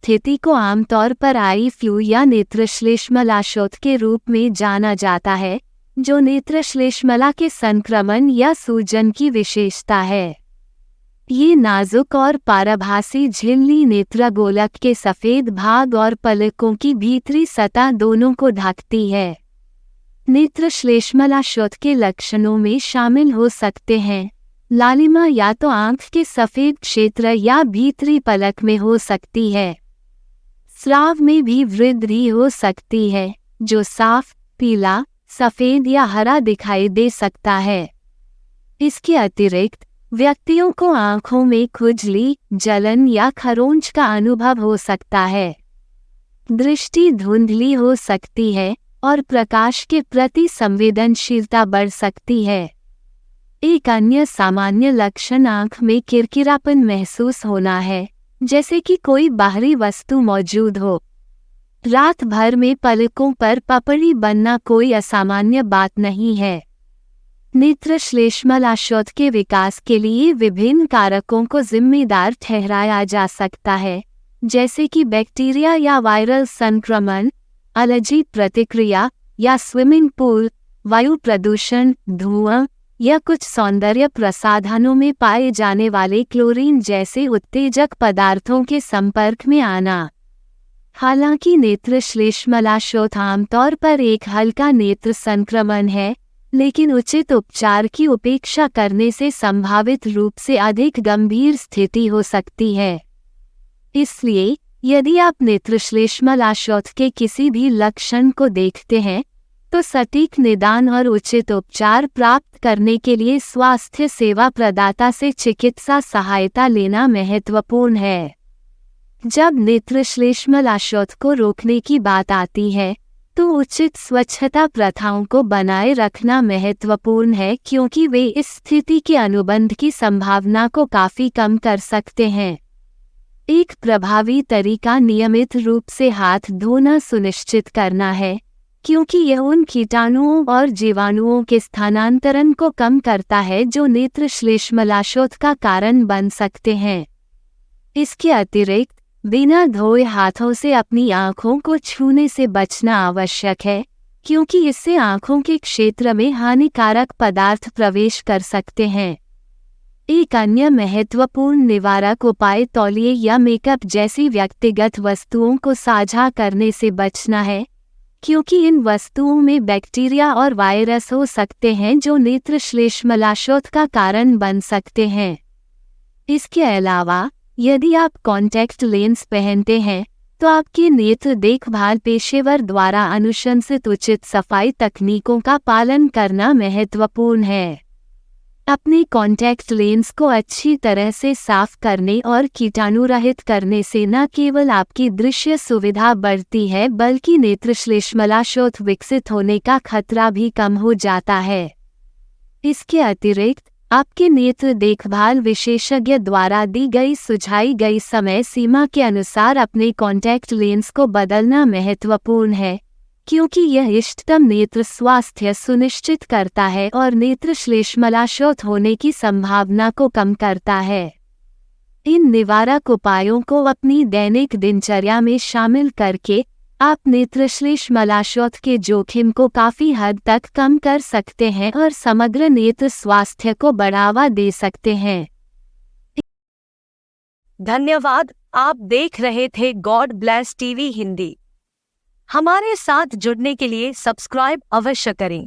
स्थिति को आमतौर पर आई फ्लू या नेत्रश्लेष्मलाशोथ के रूप में जाना जाता है, जो नेत्रश्लेष्मला के संक्रमण या सूजन की विशेषता है। ये नाजुक और पारभासी झिल्ली नेत्रगोलक के सफेद भाग और पलकों की भीतरी सतह दोनों को ढकती है। नेत्रश्लेष्मलाशोथ के लक्षणों में शामिल हो सकते हैं लालिमा या तो आंख के सफेद क्षेत्र या भीतरी पलक में हो सकती है। स्राव में भी वृद्धि हो सकती है, जो साफ पीला, सफेद या हरा दिखाई दे सकता है। इसके अतिरिक्त व्यक्तियों को आंखों में खुजली, जलन या खरोंच का अनुभव हो सकता है। दृष्टि धुंधली हो सकती है और प्रकाश के प्रति संवेदनशीलता बढ़ सकती है। एक अन्य सामान्य लक्षण आंख में किरकिरापन महसूस होना है, जैसे कि कोई बाहरी वस्तु मौजूद हो। रात भर में पलकों पर पपड़ी बनना कोई असामान्य बात नहीं है। नेत्रश्लेष्मलाशोथ के विकास के लिए विभिन्न कारकों को जिम्मेदार ठहराया जा सकता है, जैसे कि बैक्टीरिया या वायरल संक्रमण, एलर्जी प्रतिक्रिया या स्विमिंग पूल, वायु प्रदूषण, धुआं या कुछ सौंदर्य प्रसाधनों में पाए जाने वाले क्लोरीन जैसे उत्तेजक पदार्थों के संपर्क में आना। हालांकि नेत्रश्लेष्मलाशोथ आमतौर पर एक हल्का नेत्र संक्रमण है, लेकिन उचित उपचार की उपेक्षा करने से संभावित रूप से अधिक गंभीर स्थिति हो सकती है। इसलिए यदि आप नेत्रश्लेष्मलाशोथ के किसी भी लक्षण को देखते हैं, तो सटीक निदान और उचित उपचार प्राप्त करने के लिए स्वास्थ्य सेवा प्रदाता से चिकित्सा सहायता लेना महत्वपूर्ण है। जब नेत्रश्लेष्मलाशोथ को रोकने की बात आती है, तो उचित स्वच्छता प्रथाओं को बनाए रखना महत्वपूर्ण है, क्योंकि वे इस स्थिति के अनुबंध की संभावना को काफी कम कर सकते हैं। एक प्रभावी तरीका नियमित रूप से हाथ धोना सुनिश्चित करना है, क्योंकि यह उन कीटाणुओं और जीवाणुओं के स्थानांतरण को कम करता है जो नेत्रश्लेष्मलाशोथ का कारण बन सकते हैं। इसके अतिरिक्त बिना धोए हाथों से अपनी आंखों को छूने से बचना आवश्यक है, क्योंकि इससे आंखों के क्षेत्र में हानिकारक पदार्थ प्रवेश कर सकते हैं। एक अन्य महत्वपूर्ण निवारक उपाय तौलिए या मेकअप जैसी व्यक्तिगत वस्तुओं को साझा करने से बचना है, क्योंकि इन वस्तुओं में बैक्टीरिया और वायरस हो सकते हैं जो नेत्रश्लेष्मलाशोथ का कारण बन सकते हैं। इसके अलावा यदि आप कॉन्टैक्ट लेंस पहनते हैं, तो आपके नेत्र देखभाल पेशेवर द्वारा अनुशंसित उचित सफाई तकनीकों का पालन करना महत्वपूर्ण है। अपने कॉन्टैक्ट लेंस को अच्छी तरह से साफ करने और कीटाणुरहित करने से न केवल आपकी दृश्य सुविधा बढ़ती है, बल्कि नेत्रश्लेष्मलाशोथ विकसित होने का खतरा भी कम हो जाता है। इसके अतिरिक्त आपके नेत्र देखभाल विशेषज्ञ द्वारा दी गई सुझाई गई समय सीमा के अनुसार अपने कॉन्टैक्ट लेंस को बदलना महत्वपूर्ण है, क्योंकि यह इष्टतम नेत्र स्वास्थ्य सुनिश्चित करता है और नेत्रश्लेष्मलाशोथ होने की संभावना को कम करता है। इन निवारक उपायों को अपनी दैनिक दिनचर्या में शामिल करके आप नेत्रश्लेष्मलाशोथ के जोखिम को काफी हद तक कम कर सकते हैं और समग्र नेत्र स्वास्थ्य को बढ़ावा दे सकते हैं। धन्यवाद। आप देख रहे थे गॉड ब्लेस टीवी हिंदी। हमारे साथ जुड़ने के लिए सब्सक्राइब अवश्य करें।